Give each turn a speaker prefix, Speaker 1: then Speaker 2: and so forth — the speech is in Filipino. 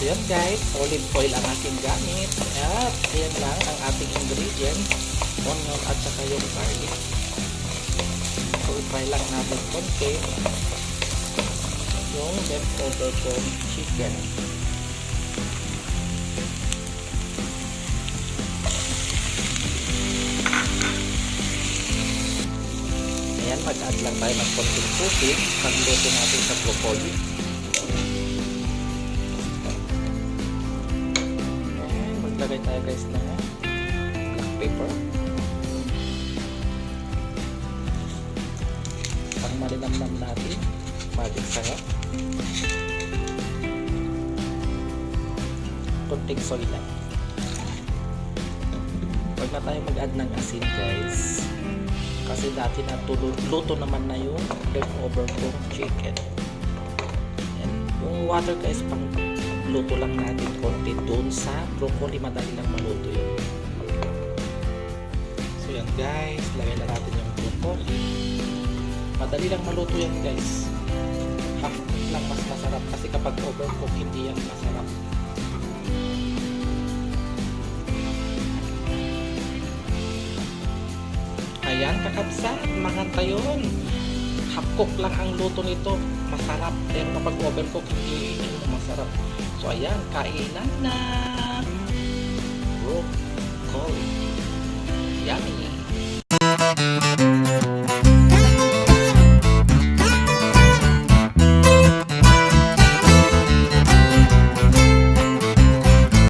Speaker 1: So yan guys, olive oil ang ating gamit. At ayan lang ang ating ingredients. Onion at saka yung garlic. So i-fry lang natin konti yung leftover kong chicken. Ayan, mag-add lang tayo ng konting tubig pagluto natin sa broccoli. Ayan, maglagay tayo guys ng black pepper. Pang malinamnam natin, maging sarap. Konting soy lang. Huwag na tayo mag-add ng asin guys. Kasi dati na luto naman na yung leftover kong chicken. Yan. Yung water guys, pang luto lang natin konti doon sa broccoli, madali lang maluto yun. So yan guys, lagay na natin yung broccoli. Madali lang maluto yan guys. Half cook lang mas masarap kasi kapag overcook hindi yan masarap. Ayan, kakabsat, mahanta yun. Half cook lang ang luto nito. Masarap. Pero kapag overcook, hindi masarap. So, ayan, kainan na. Broccoli. Yummy.